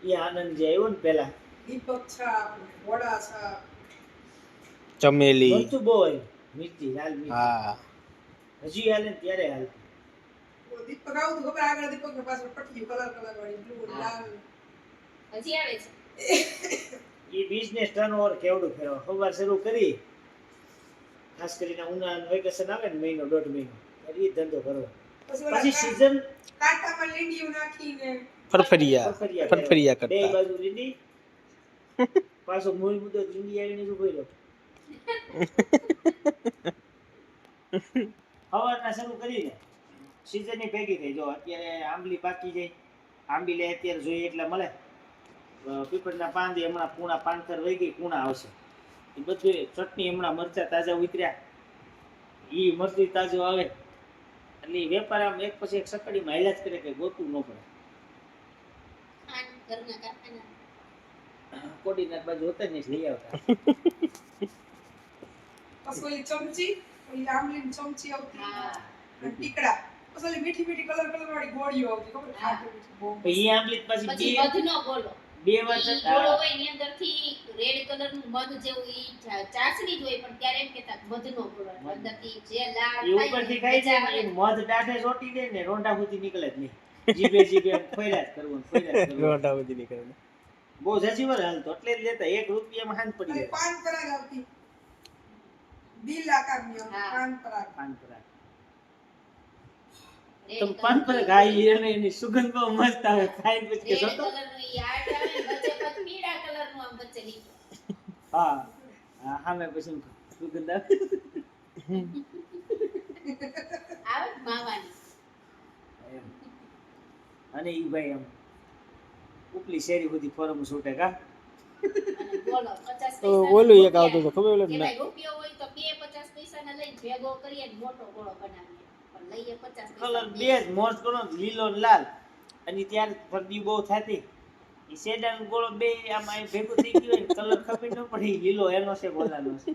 એ આનંદ જે આવ્યો ને પેલા દીપક છા વડા છા ચમેલી મરચું બહુ આવ્યું મિર્ચી લાલ મિર્ચી હા હજી હાલે ને ત્યારે હાલ દીપક આવું ખબર આગળ દીપક ને પાછળ પટ્ટી કલર વાળી બ્લુ લાલ હજી આવે છે એ બિઝનેસ ટર્નઓવર કેવડું ફેરવા સવાર શરૂ કરી ખાસ કરીને ઉનાળાનું વેકેશન આવે ને મહિનો દોઢ મહિનો એટલે એ ધંધો કરવો પછી સીઝન કાંટામાં લીંડીયું નાખીને ફરફરિયા ફરફરિયા બે કરતા બાજુ લીંડી પાછો મૂળ મુદ્દો લીંડી આવીને શું કર્યો સવારના શરૂ કરીને સીઝનની ભેગી થઈ જો અત્યારે આંબલી પાકી જાય આંબી લે અત્યારે જોઈએ એટલે મળે પીપળના પાંદે હમણાં કૂણા પાનખર વહી ગઈ કૂણા આવશે એ બધું ચટણી હમણાં મરચા તાજા ઉતર્યા એ મરચી તાજો આવે એટલે એ વેપાર આમ એક પછી એક સકડીમાં હાલ્યા જ કરે કે ગોતું ન પડે કોડીનાર બાજુ હોતા જ નહીં લઈ આવતા પછી ઓલી ચમચી ઓલી આમલીની ચમચી આવતી અને ટીકડા પછી ઓલી મીઠી મીઠી કલર વાળી ગોળીઓ આવતી ખબર ખાટી મીઠી બહુ પછી એ આંબલી પછી પછી મધનો ગોળો બે વાર ઈ ગોળો હોય એની અંદરથી રેડ કલરનું મધ જેવું ઈ ચાસણી જ હોય પણ ત્યારે એમ કહેતા મધનો ગોળો અંદરથી જે લાલ એ ઉપરથી ખાઈ જાય ને એ મધ દાઢે ચોટી દે ને રોંડા સુધી નીકળે જ નહીં જીભે જીભે ફર્યા જ કરવું રોટા બધી નીકળે બહુ જજી વાર હાલતો એટલે જ લેતા 1 રૂપિયામાં હાંજ પડી અને જાય પાન પરાગ આવતી દિલ આકારની આવતી, હા. પાન પરાગ પાન પરાગ રેડ તો પાન પરાગ ખાઈ એને એની સુગંધ બહુ મસ્ત આવે ખાઈ પછી કે રેડ જોતો કલરનું ઈ આર્ટ આવે ને વચ્ચે પછી પીળા કલરનું આમ વચ્ચે નીકળે હા હા સામે પછી સુગંધ આવે આવે ને માવાની એમ. અને ઈ ભાઈ આમ ઉપલી શેરી સુધી ફોરમ છૂટે કા અને બોલો 50 તો પૈસા ઓલું એક આવતું તો ખબર ઓલું કે ના ભાઈ રૂપિયો હોય તો બે 50 પૈસાના લઈને ભેગો કરીએ ને મોટો ગોળો બનાવીએ પણ લઈએ 50 પૈસા કલર બે જ મોજ કરો લીલો ને લાલ અને ત્યારે ફરદી બહુ થતી ઈ શેડાનો ગોળો બે આમ અહીં ભેગું થઈ ગયું હોય કલર ખબર ન પડે ઈ લીલો એનો છે ગોળાનો છે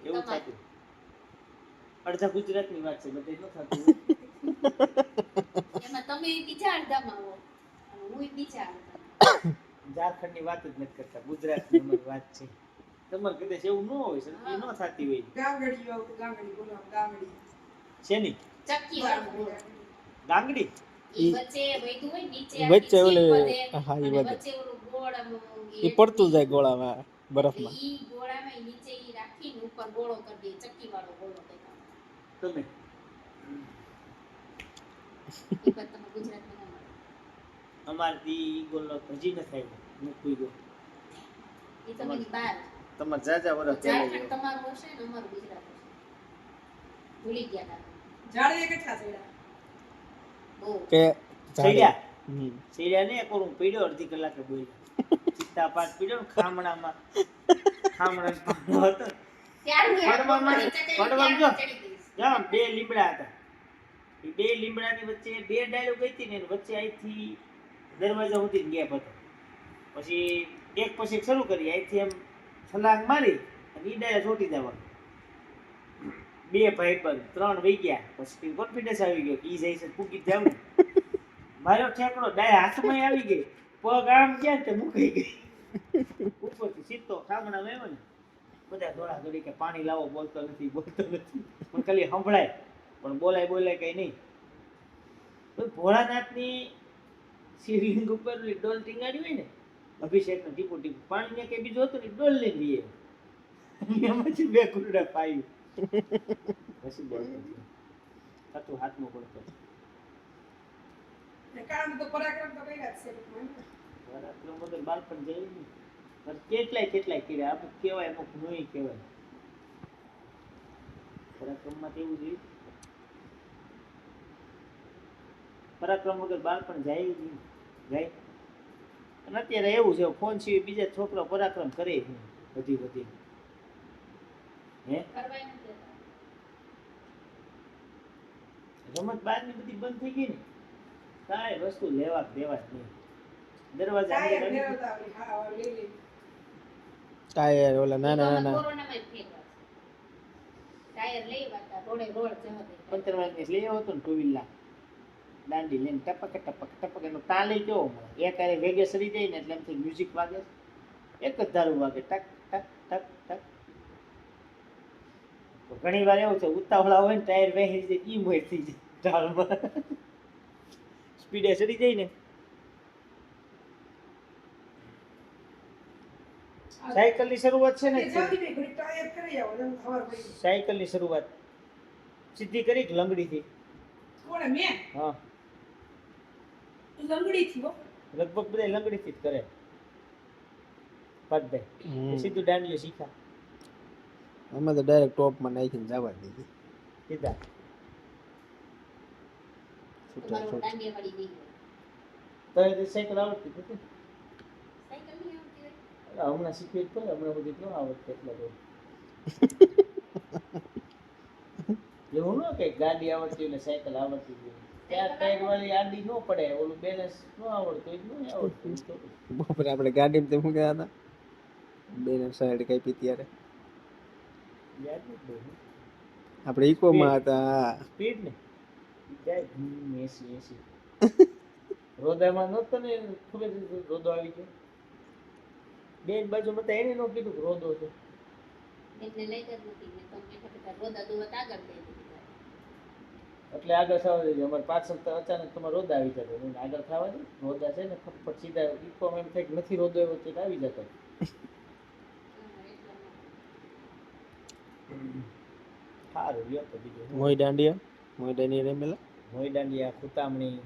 એવું થતું અડધા ગુજરાતની વાત છે બધે ન થતું એમાં તમે બીજા અડધામાં આવો અને હું બીજા અડધામાં ઝારખંડની વાત જ નથી કરતા ગુજરાતની અમારી વાત છે તમારે કદાચ એવું ન હોય સરખી ન થતી હોય ગાંગડીઓ આવતી ગાંગડી બોલો ગાંગડી શેની ચક્કી વાળું ગોળો ગાંગડી ઈ વચ્ચે વૈધું હોય નીચે વચ્ચે આખી ઓલે- સીલ વધે, હા, ઈ અને વધે. વચ્ચે ઓલું ગોળ આમ એ પડતું જાય ગોળામાં બરફમાં ઈ ગોળામાં ઈ નીચે ઈ રાખીને ઉપર ગોળો કરી દે ચક્કી વાળો ગોળો કહેતા તમે ઈ પણ તમે ગુજરાતમાં ન મળે. અમારથી ઈ ગોળો હજી નથી આવ્યો નથી ગયો ઈ તમે ની બહાર તમારે જાજા વરસ ઝારખંડ પહેલા તમારું હશે ને અમારું ગુજરાત હશે ભૂલી ગયા તા જાડે કેટલા ચડ્યા બહુ કે સૈયા હમ. સૈયા ને એક ઓલું પીડ્યો અડધી કલાકે બોલ્યો ચિત્તા પાટ પીડ્યો ને ખામણામાં ખામણા પાડો હતો ત્યારનું પડવામાં યાદ ચડી પડવામાં ગઈ, જો. ચડી ગઈ. જામ બે લીમડા હતા એ બે લીમડાની વચ્ચે બે ડાળો ગઈ હતી ને એની વચ્ચે અહીંથી દરવાજા સુધી ગેપ હતો પછી એક પછી એક શરૂ કરી અહીંથી એમ છલાંગ મારી અને ઈ ડાળે ચોટી જવાનું બે ભાઈ બંધ 3 વહી ગયા પછી કોન્ફિડન્સ આવી ગયો કે ઈ જાય છે ફૂકી જાવ ને મારો ઠેકડો ડાય હાથમાં આવી ગઈ પગ આમ ગયા ને તે મૂકાઈ ગઈ ઉપરથી સીધો ખામણા આવ્યો ને બધા દોડા દોડી કે પાણી લાવો બોલતો નથી પણ ખાલી સંભળાય પણ બોલાય કઈ નહીં તો ભોળાનાથની શિવલિંગ ઉપર ઓલી ડોલ ટીંગાડી હોય ને અભિષેકનો ટીપુ ટીપુ પાણી ને કઈ બીજું હતું ને ડોલ લઈને દઈએ એમાંથી બે કુરડા પાયું પછી બોલતો થયો હતું હાથમાં પડતો ને કામ તો પરાક્રમ તો કર્યા જ છે ટૂંકમાં. પરાક્રમ વગર બાળપણ જાય નહીં પણ કેટલાય કર્યા અમુક કહેવાય અમુક નહીં કહેવાય પરાક્રમમાં તો એવું જોઈએ પરાક્રમ વગર બાળપણ જાય જ નહીં જાય અને અત્યારે એવું છે ફોન સિવાય બીજા છોકરા પરાક્રમ કરે છે બધી હે કરવાય નથી દેતા. રમત બહારની બધી બંધ થઈ ગઈ ને કાંઈ વસ્તુ લેવા કે દેવા જ નહીં દરવાજા ટાયર અંદર ફેરવતા આપણી હા લઈ લઈ ટાયર ઓલા ઈ નાના તો અમે નાના કોરોનામાં જ ફેરવા છે. ટાયર લઈ વાતા રોડે રોડ જવા દે. 15 વાગે લઈ આવ્યો હતો ને 2 વ્હીલર દાંડી લઈને ટપક ટપક ટપક એનો તાલે કેવો મળે એક હારે વેગે સરી જાય ને એટલે એમ મ્યુઝિક વાગે એક જ ધારું વાગે ટક ટક ટક ટક. તો ઘણી વાર એવું છે ઉતાવળા હોય ને ટાયર વેહી જાય ઈ મોય થઈ જાય ઢાળમાં સ્પીડે સડી જાય ને. સાયકલની શરૂઆત છે ને એ જલ્દી નહીં, ઘડીક ટાયર કરી આવો એટલે ખબર પડી જાય. સાયકલની શરૂઆત સીધી કરી કે લંગડીથી? કોણે મેં હા લંગડીથી હો. લગભગ બધા લંગડીથી જ કરે પાર્થભાઈ. સીધું દાંડીઓ શીખ્યા અમે તો ડાયરેક્ટ ટોપમાં નાખીને જવા દીધી સીધા. છૂટા તમારો છૂટ દાંડિયા વાળી નહીં હોય. તને સાયકલ આવડતી નથી? સાયકલ નહીં આવતી હોય. અરે હમણાં શીખવી જ પડે, હમણાં બધી ન આવડતી એટલા બધું. એવું ન કે ગાડી આવડતી હોય ને સાયકલ આવડતી હોય. ત્યાં ટાયર વાળી આડી ન પડે, ઓલું બેલેન્સ ન આવડતું હોય ન આવડતું હોય. બપોરે આપણે ગાડીમાં તે શું ગયા હતા બેને સાઈડ કાપી ત્યારે યાદ નથી બહુ. આપણે ઇકોમાં હતા. સ્પીડ ને જાય 80 રોદામાં નહોતો ને ખબર રોદો આવી ગયો. બેન બાજુ મત એને નો કીધું કે રોદો છે. એટલે લઈ જ નથી ને તમે કહેતા રોદા દોવત આગળ દઈ દીધા. એટલે આગળ થવા દેજો. અમારે પાછળ તો અચાનક તમારે રોદા આવી જતો. એને આગળ થવા દે. રોદા છે ને ફટફટ સીધા ઇકોમાં એમ થાય કે નથી રોદો એવો છે આવી જતો. સારું રહ્યો તો બીજું શું? મોઈ દાંડિયા રમેલા મોઈ દાંડિયા, ખુતામણી,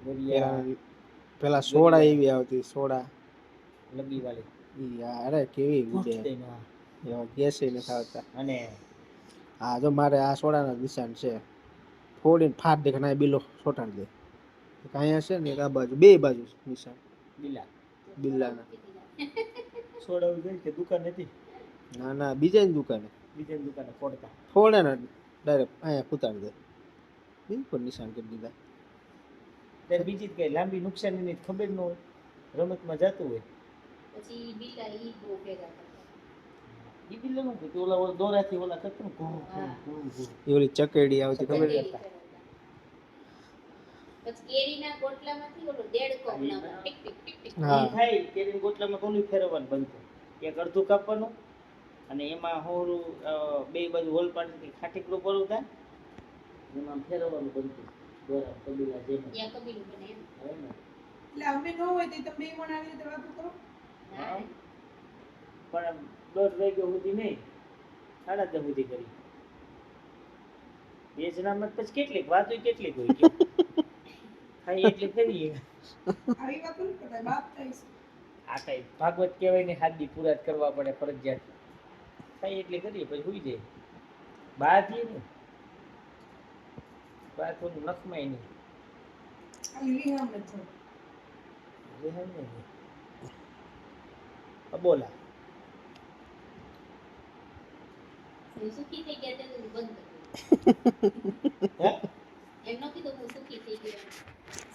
ગોરિયા, પેલા સોડા એવી આવતી સોડા લગી વાળી ઈ અરે કેવી ઉડે તેના. એવા ગેસ ને ખાવતા. અને હા જો મારે આ સોડાના નિશાન છે ફોડીને ફાટ દે ના બિલો સોટાડી દે એક અહીંયા છે ને એક આ બાજુ બે બાજુ નિશાન બિલા બિલ્લાના. સોડાવું જાય કે દુકાન હતી ના ના બીજાની દુકાને બીજાની દુકાને ફોડતા. ફોડે ને ડાયરેક્ટ અહીંયા કૂતાડી દે બિલકુલ નિશાન કરી દીધા. ત્યારે બીજી કઈ લાંબી નુકસાનીની ખબર ન હોય, રમતમાં જતું હોય. પછી બીલા ઈ બહુ ભેગા કરતા. ઈ બિલ્લા નું કે ઓલા દોરાથી ઓલા કરતું હા. એ ઓલી ચકેડી આવતી ખબર છે? કેરી ફેરવતા. પછી કેરીના ગોટલામાંથી ઓલો દેડકો બનાવતા. Tick tick tick tick. હા. ઈ થાય કેરીના ગોટલામાં કોલું ફેરવવાનું બનતું. એક અડધું કાપવાનું અને એમાં હોરું બે બાજુ હોલ પાડી ખાટીકડું પડવું એમાં ફેરવવાનું બનતું. દોરા કબીલા જેમ ત્યાં કબીલું બને એમ. હવે ને. એટલે અમે ન હોય તો તમે મને આવી રીતે વાતો કરો. હા. પણ આમ 10 વાગ્યા સુધી નહીં, 10:30 સુધી કરી. બે જણામાં પછી કેટલીક વાતો કેટલીક હોય કે ખાઈ એટલી કરીએ. આવી વાતો નહીં કરતા, બાપ થાય છે. આ કઈ ભાગવત કહેવાય ને હાદી પૂરા જ કરવા પડે ફરજિયાત. ખાઈ એટલી કરીએ પછી સુઈ જાય. બાજી ને બા થોડું નખમાય નહીં. ખાલી વિહામ જ છો. રેહાય નહીં. બોલા હું સુખી થઈ ગયા ત્યારે હું બંધ કરી. હે એમ ન કીધું હું સુખી થઈ ગયો.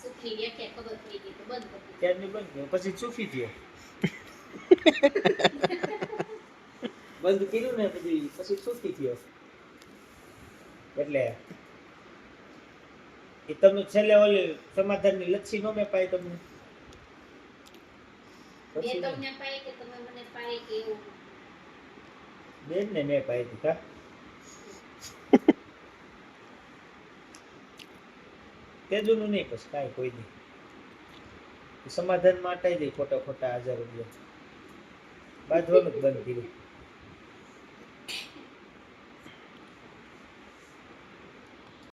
સુખની વ્યાખ્યા ખબર પડી ગઈ તો બંધ કરી. ત્યારની બંધ ગયો પછી સુખી થયો. બંધ કર્યું ને પછી સુખી થયો. એટલે એ તમે છેલ્લે ઓલી સમાધાનની લચ્છી નો મેં પાઈ તમને મેં પછી તમને પાઈ કે તમે મને પાઈ કે એવું. બેન ને મેં પાઈ દીધા. તેજુનું નહીં પછી કાંઈ કોઈ નહીં. સમાધાન માટે જ ખોટા 1000 રૂપિયા બાંધવાનું જ બંધ કર્યું.